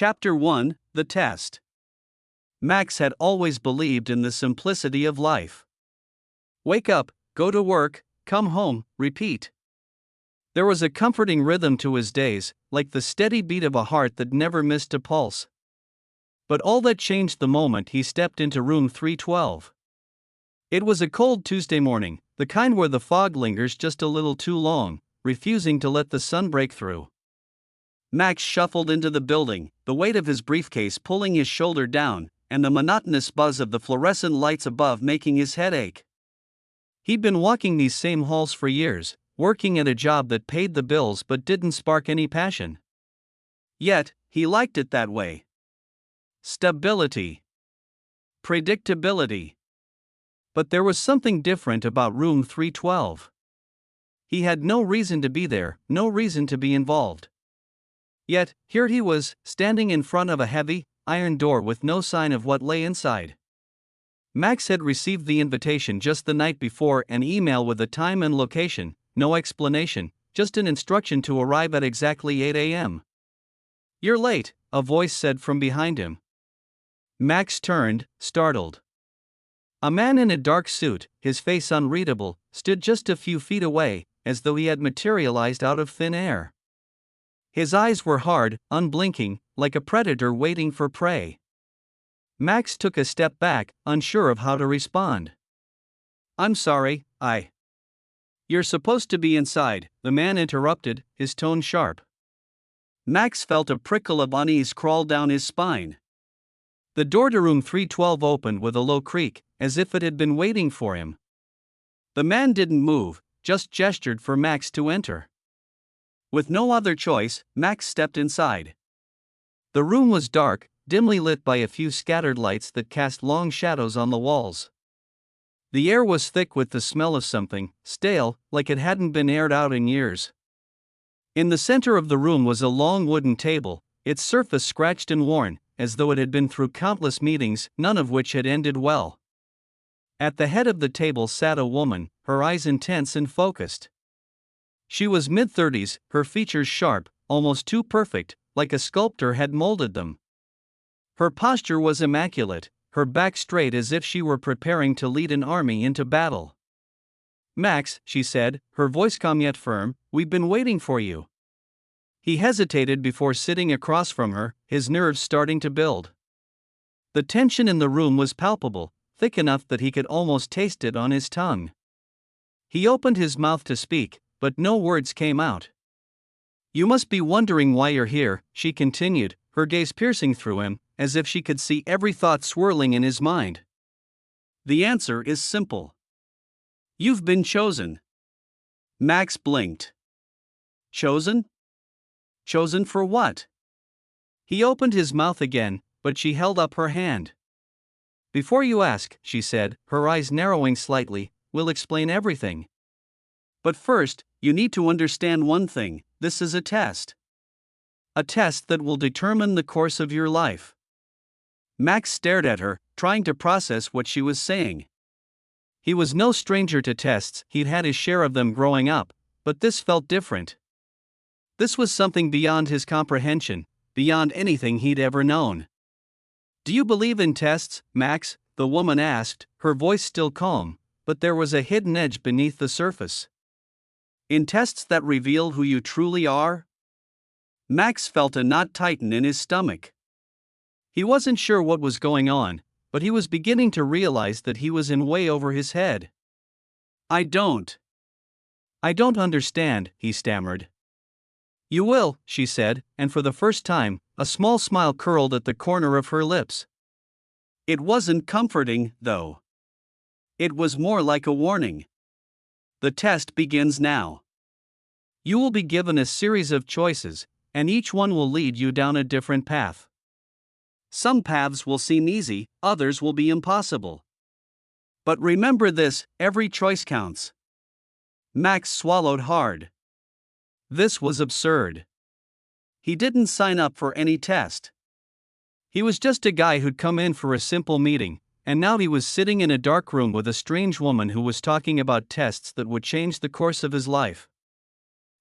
Chapter 1: The Test. Max had always believed in the simplicity of life. Wake up, go to work, come home, repeat. There was a comforting rhythm to his days, like the steady beat of a heart that never missed a pulse. But all that changed the moment he stepped into room 312. It was a cold Tuesday morning, the kind where the fog lingers just a little too long, refusing to let the sun break through. Max shuffled into the building, the weight of his briefcase pulling his shoulder down, and the monotonous buzz of the fluorescent lights above making his head ache. He'd been walking these same halls for years, working at a job that paid the bills but didn't spark any passion. Yet, he liked it that way. Stability. Predictability. But there was something different about room 312. He had no reason to be there, no reason to be involved. Yet, here he was, standing in front of a heavy, iron door with no sign of what lay inside. Max had received the invitation just the night before, an email with the time and location, no explanation, just an instruction to arrive at exactly 8 a.m. "You're late," a voice said from behind him. Max turned, startled. A man in a dark suit, his face unreadable, stood just a few feet away, as though he had materialized out of thin air. His eyes were hard, unblinking, like a predator waiting for prey. Max took a step back, unsure of how to respond. "I'm sorry, You're supposed to be inside," the man interrupted, his tone sharp. Max felt a prickle of unease crawl down his spine. The door to room 312 opened with a low creak, as if it had been waiting for him. The man didn't move, just gestured for Max to enter. With no other choice, Max stepped inside. The room was dark, dimly lit by a few scattered lights that cast long shadows on the walls. The air was thick with the smell of something stale, like it hadn't been aired out in years. In the center of the room was a long wooden table, its surface scratched and worn, as though it had been through countless meetings, none of which had ended well. At the head of the table sat a woman, her eyes intense and focused. She was mid-30s, her features sharp, almost too perfect, like a sculptor had molded them. Her posture was immaculate, her back straight as if she were preparing to lead an army into battle. "Max," she said, her voice calm yet firm, "we've been waiting for you." He hesitated before sitting across from her, his nerves starting to build. The tension in the room was palpable, thick enough that he could almost taste it on his tongue. He opened his mouth to speak, but no words came out. "You must be wondering why you're here," she continued, her gaze piercing through him, as if she could see every thought swirling in his mind. "The answer is simple. You've been chosen." Max blinked. Chosen? Chosen for what? He opened his mouth again, but she held up her hand. "Before you ask," she said, her eyes narrowing slightly, "we'll explain everything. But first, you need to understand one thing: this is a test. A test that will determine the course of your life." Max stared at her, trying to process what she was saying. He was no stranger to tests, he'd had his share of them growing up, but this felt different. This was something beyond his comprehension, beyond anything he'd ever known. "Do you believe in tests, Max?" the woman asked, her voice still calm, but there was a hidden edge beneath the surface. "In tests that reveal who you truly are?" Max felt a knot tighten in his stomach. He wasn't sure what was going on, but he was beginning to realize that he was in way over his head. I don't understand," he stammered. "You will," she said, and for the first time, a small smile curled at the corner of her lips. It wasn't comforting, though. It was more like a warning. "The test begins now. You will be given a series of choices, and each one will lead you down a different path. Some paths will seem easy, others will be impossible. But remember this: every choice counts." Max swallowed hard. This was absurd. He didn't sign up for any test. He was just a guy who'd come in for a simple meeting, and now he was sitting in a dark room with a strange woman who was talking about tests that would change the course of his life.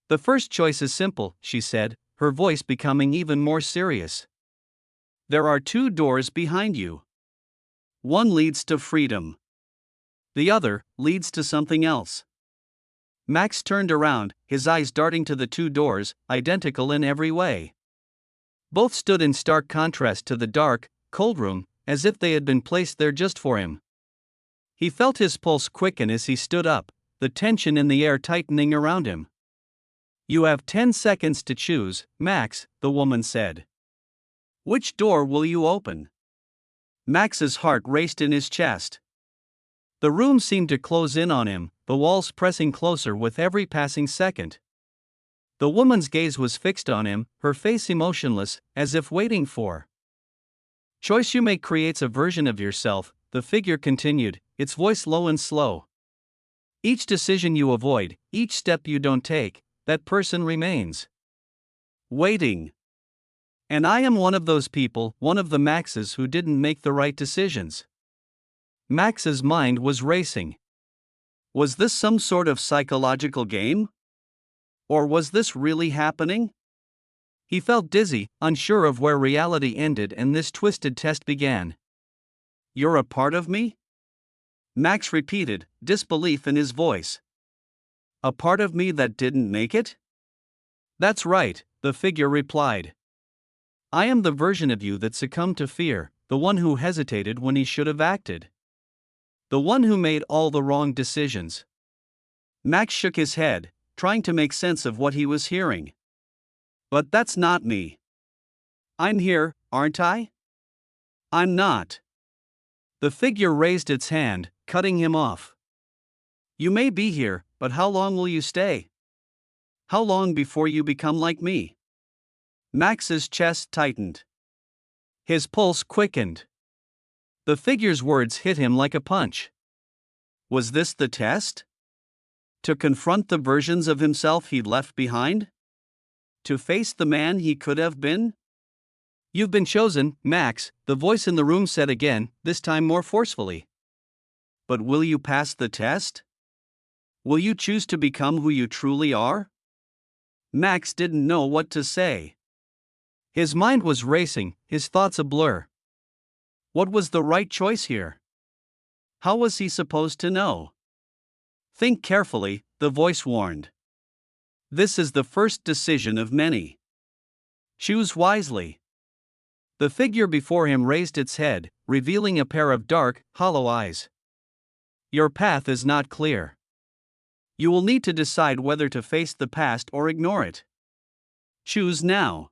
"The first choice is simple," she said, her voice becoming even more serious. There are two doors behind you. One leads to freedom. The other leads to something else. Max turned around, his eyes darting to the two doors, identical in every way. Both stood in stark contrast to the dark, cold room, as if they had been placed there just for him. He felt his pulse quicken as he stood up, the tension in the air tightening around him. "You have 10 seconds to choose, Max," the woman said. "Which door will you open?" Max's heart raced in his chest. The room seemed to close in on him, the walls pressing closer with every passing second. The woman's gaze was fixed on him, her face emotionless, as if waiting for. "Choice you make creates a version of yourself," the figure continued, its voice low and slow. "Each decision you avoid, each step you don't take, that person remains waiting. And I am one of those people, one of the Maxes who didn't make the right decisions." Max's mind was racing. Was this some sort of psychological game? Or was this really happening? He felt dizzy, unsure of where reality ended and this twisted test began. "You're a part of me?" Max repeated, disbelief in his voice. "A part of me that didn't make it?" "That's right," the figure replied. "I am the version of you that succumbed to fear, the one who hesitated when he should have acted. The one who made all the wrong decisions." Max shook his head, trying to make sense of what he was hearing. "But that's not me." "I'm here, aren't I?" "I'm not." The figure raised its hand, cutting him off. "You may be here, but how long will you stay? How long before you become like me?" Max's chest tightened. His pulse quickened. The figure's words hit him like a punch. Was this the test? To confront the versions of himself he'd left behind? To face the man he could have been? "You've been chosen, Max," the voice in the room said again, this time more forcefully. "But will you pass the test? Will you choose to become who you truly are?" Max didn't know what to say. His mind was racing, his thoughts a blur. What was the right choice here? How was he supposed to know? "Think carefully," the voice warned. "This is the first decision of many. Choose wisely." The figure before him raised its head, revealing a pair of dark, hollow eyes. "Your path is not clear. You will need to decide whether to face the past or ignore it. Choose now."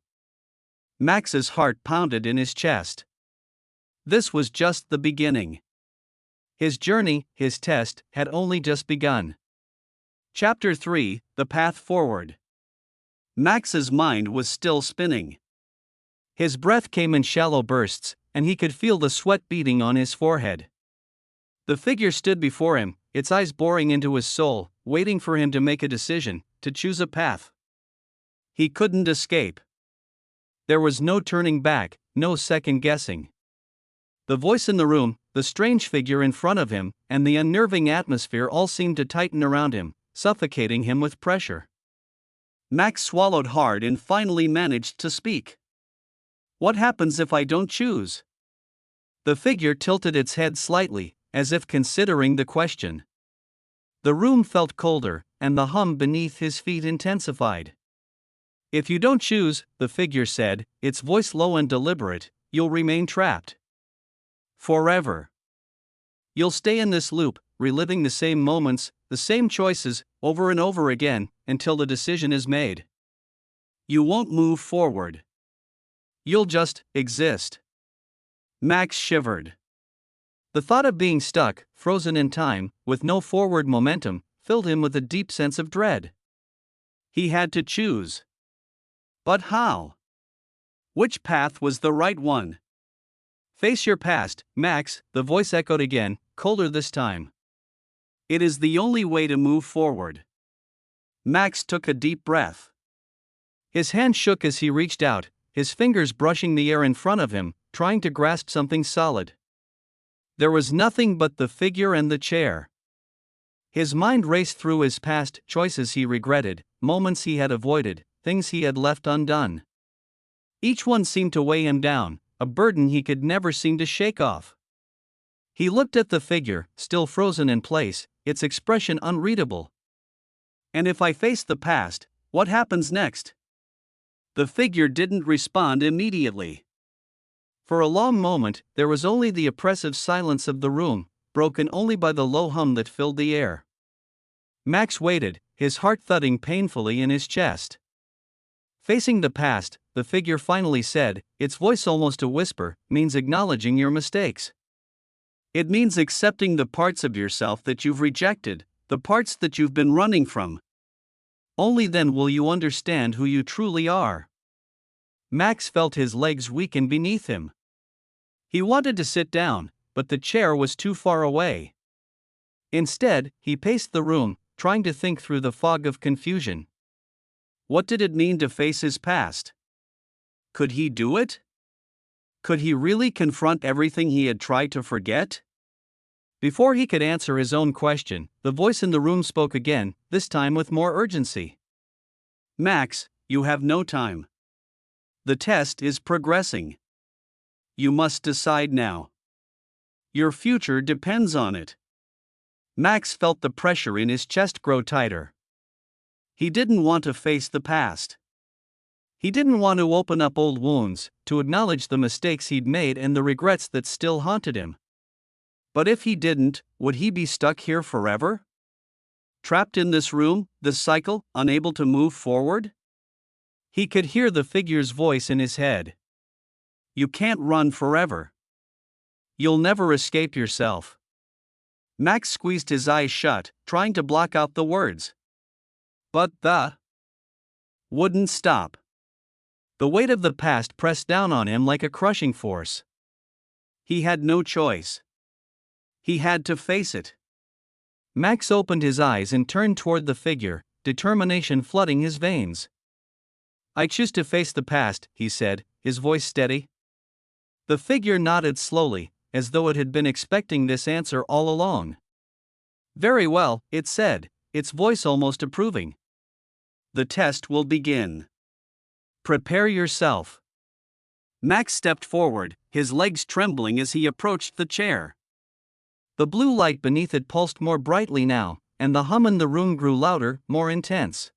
Max's heart pounded in his chest. This was just the beginning. His journey, his test, had only just begun. Chapter 3: The Path Forward. Max's mind was still spinning. His breath came in shallow bursts, and he could feel the sweat beading on his forehead. The figure stood before him, its eyes boring into his soul, waiting for him to make a decision, to choose a path. He couldn't escape. There was no turning back, no second guessing. The voice in the room, the strange figure in front of him, and the unnerving atmosphere all seemed to tighten around him, suffocating him with pressure. Max swallowed hard and finally managed to speak. "What happens if I don't choose?" The figure tilted its head slightly, as if considering the question. The room felt colder, and the hum beneath his feet intensified. "If you don't choose," the figure said, its voice low and deliberate, "you'll remain trapped. Forever. You'll stay in this loop, reliving the same moments, the same choices, over and over again, until the decision is made. You won't move forward. You'll just exist." Max shivered. The thought of being stuck, frozen in time, with no forward momentum, filled him with a deep sense of dread. He had to choose. But how? Which path was the right one? "Face your past, Max," the voice echoed again, colder this time. "It is the only way to move forward." Max took a deep breath. His hand shook as he reached out, his fingers brushing the air in front of him, trying to grasp something solid. There was nothing but the figure and the chair. His mind raced through his past, choices he regretted, moments he had avoided, things he had left undone. Each one seemed to weigh him down, a burden he could never seem to shake off. He looked at the figure, still frozen in place, its expression unreadable. And if I face the past, what happens next? The figure didn't respond immediately. For a long moment, there was only the oppressive silence of the room, broken only by the low hum that filled the air. Max waited, his heart thudding painfully in his chest. Facing the past, the figure finally said, its voice almost a whisper, means acknowledging your mistakes. It means accepting the parts of yourself that you've rejected, the parts that you've been running from. Only then will you understand who you truly are. Max felt his legs weaken beneath him. He wanted to sit down, but the chair was too far away. Instead, he paced the room, trying to think through the fog of confusion. What did it mean to face his past? Could he do it? Could he really confront everything he had tried to forget? Before he could answer his own question, the voice in the room spoke again, this time with more urgency. Max, you have no time. The test is progressing. You must decide now. Your future depends on it. Max felt the pressure in his chest grow tighter. He didn't want to face the past. He didn't want to open up old wounds, to acknowledge the mistakes he'd made and the regrets that still haunted him. But if he didn't, would he be stuck here forever? Trapped in this room, this cycle, unable to move forward? He could hear the figure's voice in his head. You can't run forever. You'll never escape yourself. Max squeezed his eyes shut, trying to block out the words. But the wouldn't stop. The weight of the past pressed down on him like a crushing force. He had no choice. He had to face it. Max opened his eyes and turned toward the figure, determination flooding his veins. I choose to face the past, he said, his voice steady. The figure nodded slowly, as though it had been expecting this answer all along. Very well, it said, its voice almost approving. The test will begin. Prepare yourself. Max stepped forward, his legs trembling as he approached the chair. The blue light beneath it pulsed more brightly now, and the hum in the room grew louder, more intense.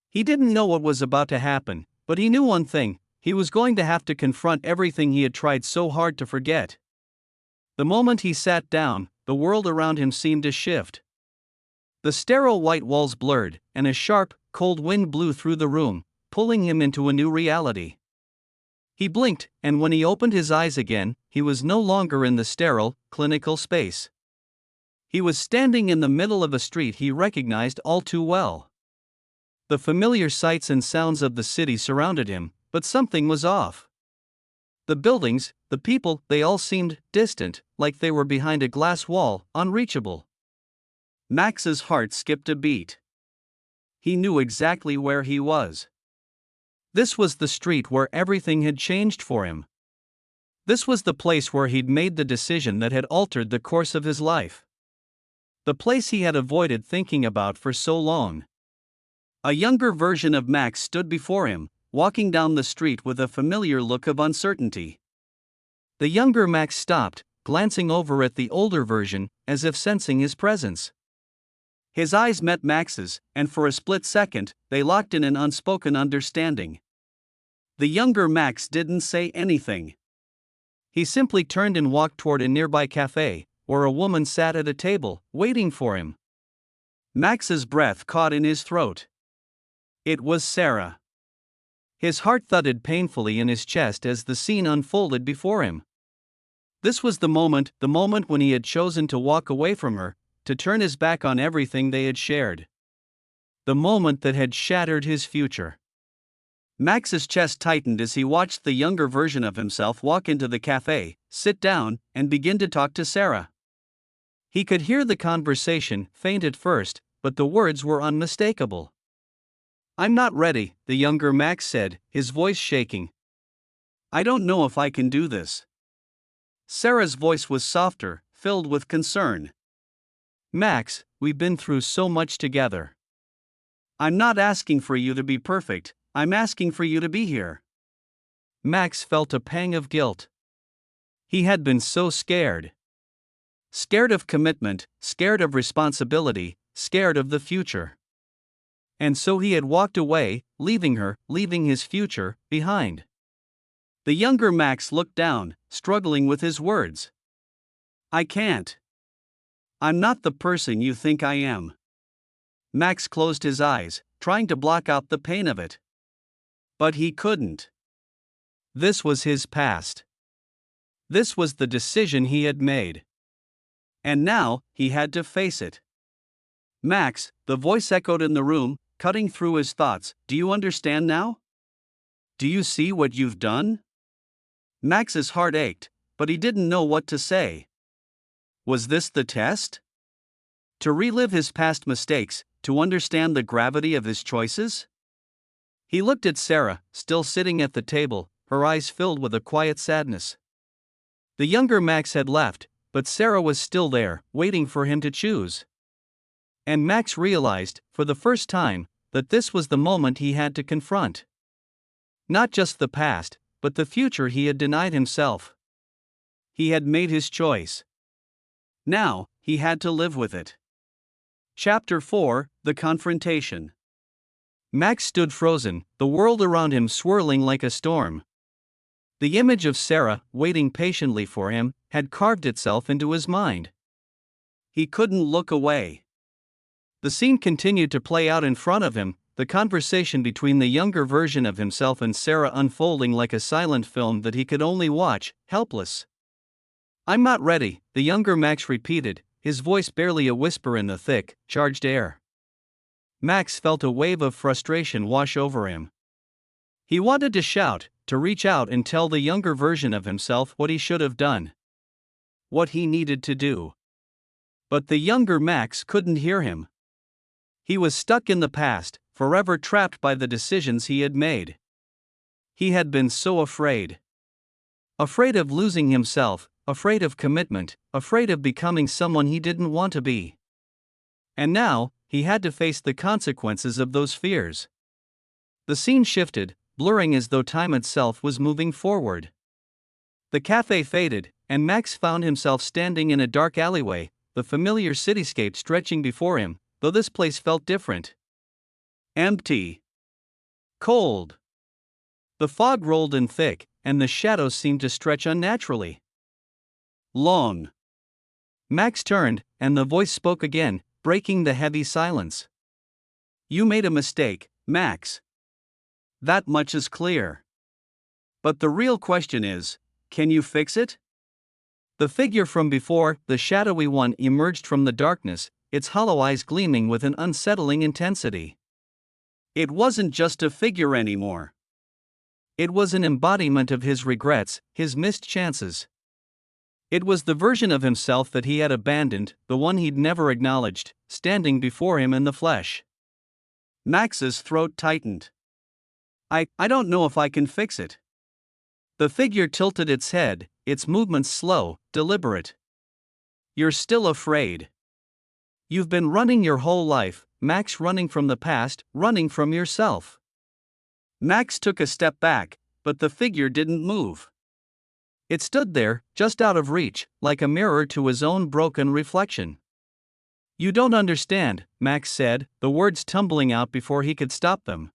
He didn't know what was about to happen, but he knew one thing: he was going to have to confront everything he had tried so hard to forget. The moment he sat down, the world around him seemed to shift. The sterile white walls blurred, and a sharp, cold wind blew through the room, pulling him into a new reality. He blinked, and when he opened his eyes again, he was no longer in the sterile, clinical space. He was standing in the middle of a street he recognized all too well. The familiar sights and sounds of the city surrounded him, but something was off. The buildings, the people, they all seemed distant, like they were behind a glass wall, unreachable. Max's heart skipped a beat. He knew exactly where he was. This was the street where everything had changed for him. This was the place where he'd made the decision that had altered the course of his life. The place he had avoided thinking about for so long. A younger version of Max stood before him, walking down the street with a familiar look of uncertainty. The younger Max stopped, glancing over at the older version, as if sensing his presence. His eyes met Max's, and for a split second, they locked in an unspoken understanding. The younger Max didn't say anything. He simply turned and walked toward a nearby cafe, where a woman sat at a table, waiting for him. Max's breath caught in his throat. It was Sarah. His heart thudded painfully in his chest as the scene unfolded before him. This was the moment when he had chosen to walk away from her, to turn his back on everything they had shared. The moment that had shattered his future. Max's chest tightened as he watched the younger version of himself walk into the cafe, sit down, and begin to talk to Sarah. He could hear the conversation, faint at first, but the words were unmistakable. I'm not ready, the younger Max said, his voice shaking. I don't know if I can do this. Sarah's voice was softer, filled with concern. Max, we've been through so much together. I'm not asking for you to be perfect, I'm asking for you to be here. Max felt a pang of guilt. He had been so scared. Scared of commitment, scared of responsibility, scared of the future. And so he had walked away, leaving her, leaving his future, behind. The younger Max looked down, struggling with his words. I can't. I'm not the person you think I am. Max closed his eyes, trying to block out the pain of it. But he couldn't. This was his past. This was the decision he had made. And now, he had to face it. Max, the voice echoed in the room, cutting through his thoughts, do you understand now? Do you see what you've done? Max's heart ached, but he didn't know what to say. Was this the test? To relive his past mistakes, to understand the gravity of his choices? He looked at Sarah, still sitting at the table, her eyes filled with a quiet sadness. The younger Max had left, but Sarah was still there, waiting for him to choose. And Max realized, for the first time, that this was the moment he had to confront. Not just the past, but the future he had denied himself. He had made his choice. Now, he had to live with it. Chapter 4: The Confrontation. Max stood frozen, the world around him swirling like a storm. The image of Sarah, waiting patiently for him, had carved itself into his mind. He couldn't look away. The scene continued to play out in front of him, the conversation between the younger version of himself and Sarah unfolding like a silent film that he could only watch, helpless. I'm not ready, the younger Max repeated, his voice barely a whisper in the thick, charged air. Max felt a wave of frustration wash over him. He wanted to shout, to reach out and tell the younger version of himself what he should have done. What he needed to do. But the younger Max couldn't hear him. He was stuck in the past, forever trapped by the decisions he had made. He had been so afraid. Afraid of losing himself, afraid of commitment, afraid of becoming someone he didn't want to be. And now, he had to face the consequences of those fears. The scene shifted, blurring as though time itself was moving forward. The cafe faded, and Max found himself standing in a dark alleyway, the familiar cityscape stretching before him, though this place felt different. Empty. Cold. The fog rolled in thick, and the shadows seemed to stretch unnaturally. Long. Max turned, and the voice spoke again, breaking the heavy silence. You made a mistake, Max. That much is clear. But the real question is, can you fix it? The figure from before, the shadowy one, emerged from the darkness, its hollow eyes gleaming with an unsettling intensity. It wasn't just a figure anymore. It was an embodiment of his regrets, his missed chances. It was the version of himself that he had abandoned, the one he'd never acknowledged, standing before him in the flesh. Max's throat tightened. I don't know if I can fix it. The figure tilted its head, its movements slow, deliberate. You're still afraid. You've been running your whole life, Max, running from the past, running from yourself. Max took a step back, but the figure didn't move. It stood there, just out of reach, like a mirror to his own broken reflection. You don't understand, Max said, the words tumbling out before he could stop them.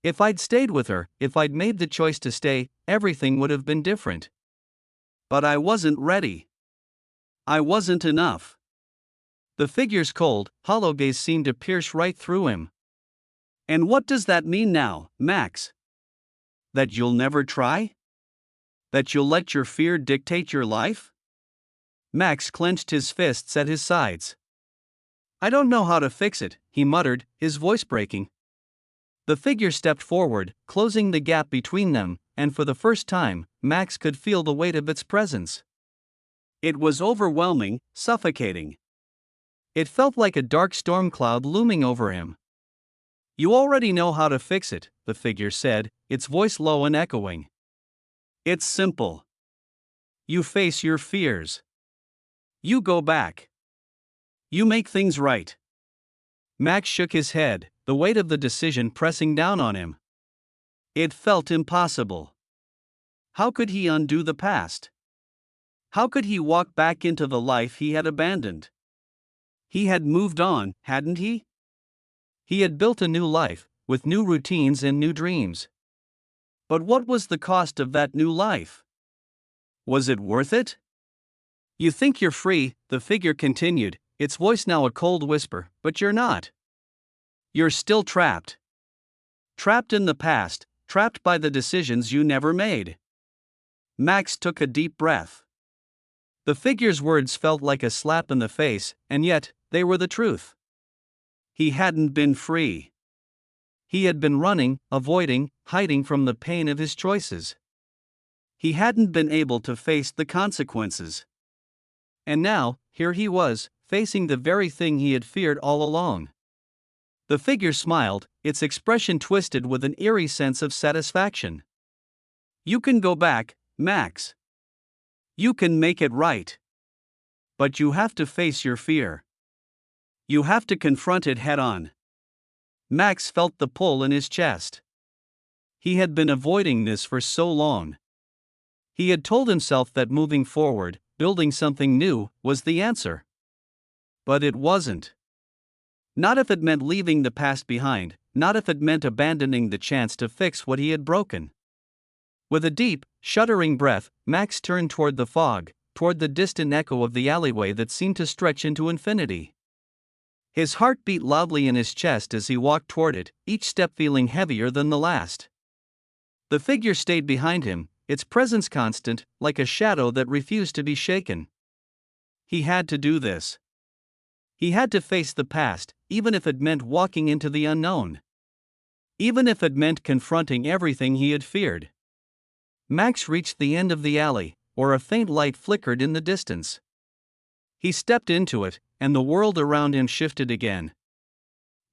If I'd stayed with her, if I'd made the choice to stay, everything would have been different. But I wasn't ready. I wasn't enough. The figure's cold, hollow gaze seemed to pierce right through him. And what does that mean now, Max? That you'll never try? That you'll let your fear dictate your life? Max clenched his fists at his sides. I don't know how to fix it, he muttered, his voice breaking. The figure stepped forward, closing the gap between them, and for the first time, Max could feel the weight of its presence. It was overwhelming, suffocating. It felt like a dark storm cloud looming over him. You already know how to fix it, the figure said, its voice low and echoing. It's simple. You face your fears. You go back. You make things right. Max shook his head, the weight of the decision pressing down on him. It felt impossible. How could he undo the past? How could he walk back into the life he had abandoned? He had moved on, hadn't he? He had built a new life, with new routines and new dreams. But what was the cost of that new life? Was it worth it? You think you're free, the figure continued, its voice now a cold whisper, but you're not. You're still trapped. Trapped in the past, trapped by the decisions you never made. Max took a deep breath. The figure's words felt like a slap in the face, and yet, they were the truth. He hadn't been free. He had been running, avoiding, hiding from the pain of his choices. He hadn't been able to face the consequences. And now, here he was, facing the very thing he had feared all along. The figure smiled, its expression twisted with an eerie sense of satisfaction. You can go back, Max. You can make it right. But you have to face your fear. You have to confront it head on. Max felt the pull in his chest. He had been avoiding this for so long. He had told himself that moving forward, building something new, was the answer. But it wasn't. Not if it meant leaving the past behind, not if it meant abandoning the chance to fix what he had broken. With a deep, shuddering breath, Max turned toward the fog, toward the distant echo of the alleyway that seemed to stretch into infinity. His heart beat loudly in his chest as he walked toward it, each step feeling heavier than the last. The figure stayed behind him, its presence constant, like a shadow that refused to be shaken. He had to do this. He had to face the past, even if it meant walking into the unknown. Even if it meant confronting everything he had feared. Max reached the end of the alley, where a faint light flickered in the distance. He stepped into it, and the world around him shifted again.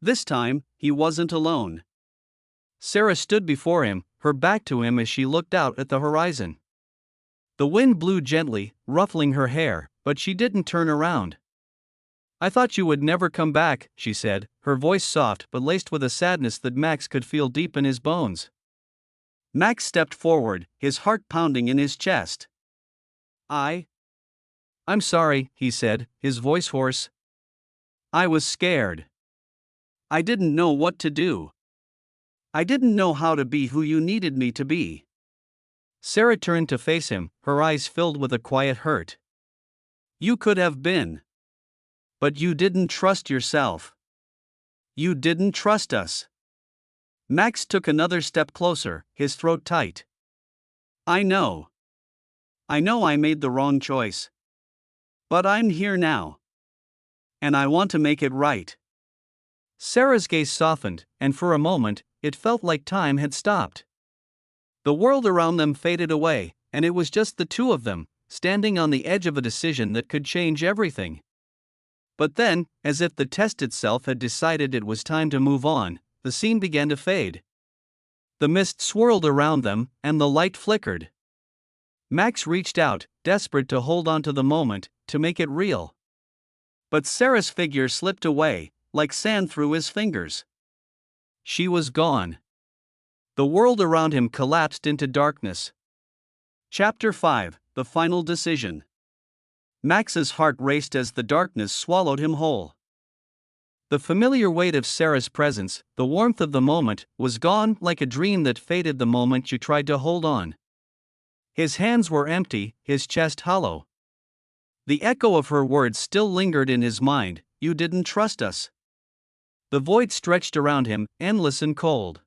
This time, he wasn't alone. Sarah stood before him, her back to him as she looked out at the horizon. The wind blew gently, ruffling her hair, but she didn't turn around. I thought you would never come back, she said, her voice soft but laced with a sadness that Max could feel deep in his bones. Max stepped forward, his heart pounding in his chest. I'm sorry, he said, his voice hoarse. I was scared. I didn't know what to do. I didn't know how to be who you needed me to be. Sarah turned to face him, her eyes filled with a quiet hurt. You could have been. But you didn't trust yourself. You didn't trust us. Max took another step closer, his throat tight. I know. I know I made the wrong choice. But I'm here now. And I want to make it right. Sarah's gaze softened, and for a moment, it felt like time had stopped. The world around them faded away, and it was just the two of them, standing on the edge of a decision that could change everything. But then, as if the test itself had decided it was time to move on, the scene began to fade. The mist swirled around them, and the light flickered. Max reached out, desperate to hold on to the moment, to make it real. But Sarah's figure slipped away, like sand through his fingers. She was gone. The world around him collapsed into darkness. Chapter 5: The Final Decision. Max's heart raced as the darkness swallowed him whole. The familiar weight of Sarah's presence, the warmth of the moment, was gone like a dream that faded the moment you tried to hold on. His hands were empty, his chest hollow. The echo of her words still lingered in his mind, you didn't trust us. The void stretched around him, endless and cold.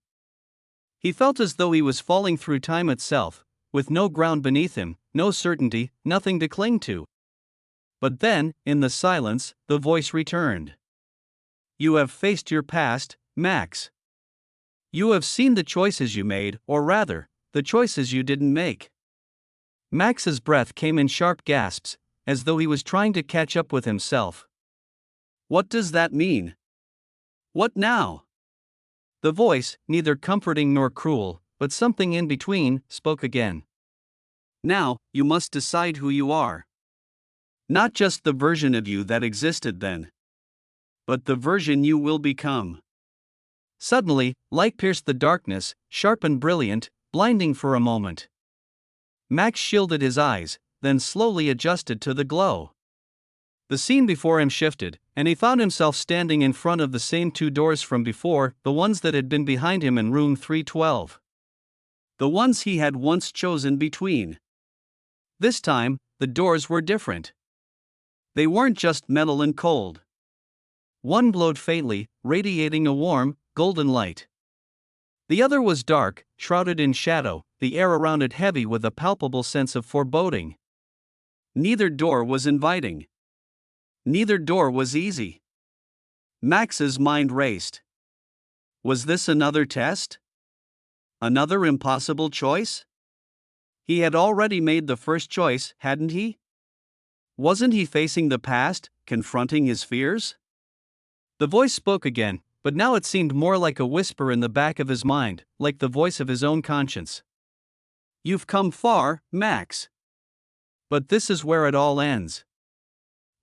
He felt as though he was falling through time itself, with no ground beneath him, no certainty, nothing to cling to. But then, in the silence, the voice returned. You have faced your past, Max. You have seen the choices you made, or rather, the choices you didn't make. Max's breath came in sharp gasps, as though he was trying to catch up with himself. What does that mean? What now? The voice, neither comforting nor cruel, but something in between, spoke again. Now, you must decide who you are. Not just the version of you that existed then, but the version you will become. Suddenly, light pierced the darkness, sharp and brilliant, blinding for a moment. Max shielded his eyes, then slowly adjusted to the glow. The scene before him shifted, and he found himself standing in front of the same two doors from before, the ones that had been behind him in room 312. The ones he had once chosen between. This time, the doors were different. They weren't just metal and cold. One glowed faintly, radiating a warm, golden light. The other was dark, shrouded in shadow, the air around it heavy with a palpable sense of foreboding. Neither door was inviting. Neither door was easy. Max's mind raced. Was this another test? Another impossible choice? He had already made the first choice, hadn't he? Wasn't he facing the past, confronting his fears? The voice spoke again, but now it seemed more like a whisper in the back of his mind, like the voice of his own conscience. You've come far, Max. But this is where it all ends.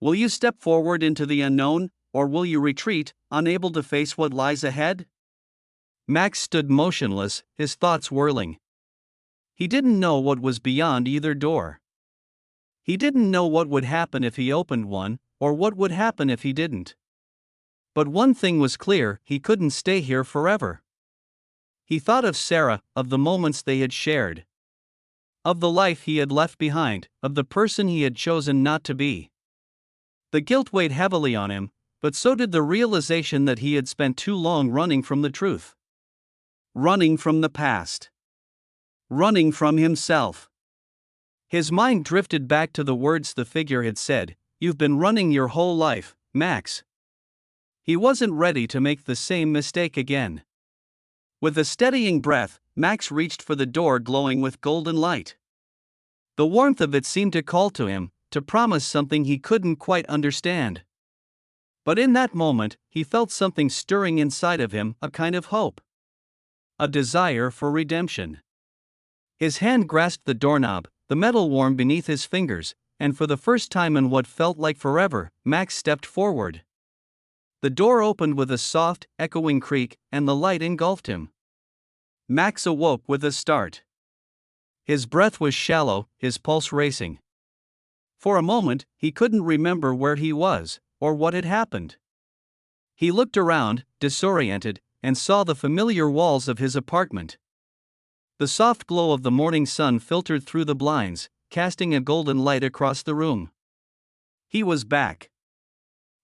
Will you step forward into the unknown, or will you retreat, unable to face what lies ahead? Max stood motionless, his thoughts whirling. He didn't know what was beyond either door. He didn't know what would happen if he opened one, or what would happen if he didn't. But one thing was clear, he couldn't stay here forever. He thought of Sarah, of the moments they had shared. Of the life he had left behind, of the person he had chosen not to be. The guilt weighed heavily on him, but so did the realization that he had spent too long running from the truth. Running from the past. Running from himself. His mind drifted back to the words the figure had said, "You've been running your whole life, Max." He wasn't ready to make the same mistake again. With a steadying breath, Max reached for the door glowing with golden light. The warmth of it seemed to call to him, to promise something he couldn't quite understand. But in that moment, he felt something stirring inside of him, a kind of hope. A desire for redemption. His hand grasped the doorknob, the metal warm beneath his fingers, and for the first time in what felt like forever, Max stepped forward. The door opened with a soft, echoing creak, and the light engulfed him. Max awoke with a start. His breath was shallow, his pulse racing. For a moment, he couldn't remember where he was, or what had happened. He looked around, disoriented, and saw the familiar walls of his apartment. The soft glow of the morning sun filtered through the blinds, casting a golden light across the room. He was back.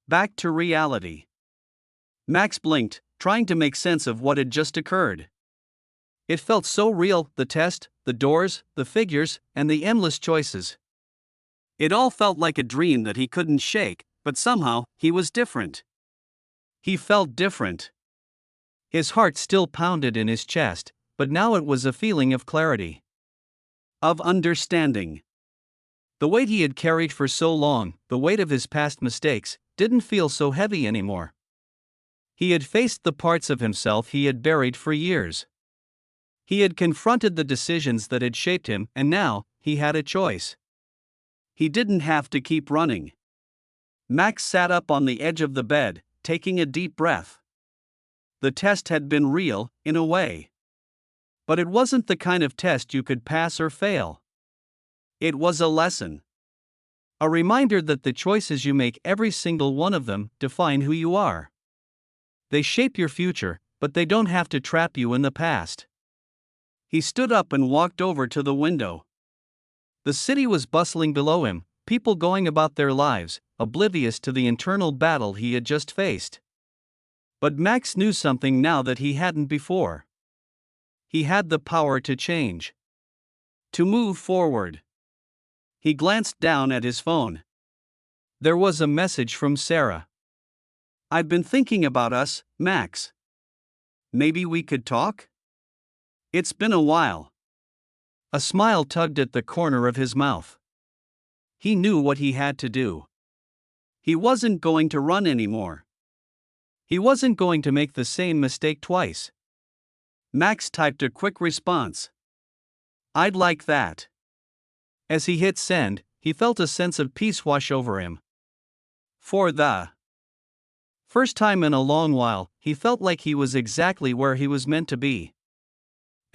Back to reality. Max blinked, trying to make sense of what had just occurred. It felt so real, the test, the doors, the figures, and the endless choices. It all felt like a dream that he couldn't shake, but somehow, he was different. He felt different. His heart still pounded in his chest, but now it was a feeling of clarity. Of understanding. The weight he had carried for so long, the weight of his past mistakes, didn't feel so heavy anymore. He had faced the parts of himself he had buried for years. He had confronted the decisions that had shaped him, and now, he had a choice. He didn't have to keep running. Max sat up on the edge of the bed, taking a deep breath. The test had been real, in a way. But it wasn't the kind of test you could pass or fail. It was a lesson. A reminder that the choices you make, every single one of them, define who you are. They shape your future, but they don't have to trap you in the past. He stood up and walked over to the window. The city was bustling below him, people going about their lives, oblivious to the internal battle he had just faced. But Max knew something now that he hadn't before. He had the power to change. To move forward. He glanced down at his phone. There was a message from Sarah. "I've been thinking about us, Max. Maybe we could talk? It's been a while." A smile tugged at the corner of his mouth. He knew what he had to do. He wasn't going to run anymore. He wasn't going to make the same mistake twice. Max typed a quick response. "I'd like that." As he hit send, he felt a sense of peace wash over him. For the first time in a long while, he felt like he was exactly where he was meant to be.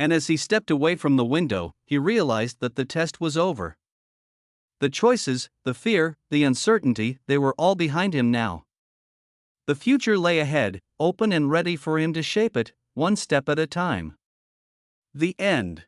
And as he stepped away from the window, he realized that the test was over. The choices, the fear, the uncertainty, they were all behind him now. The future lay ahead, open and ready for him to shape it, one step at a time. The end.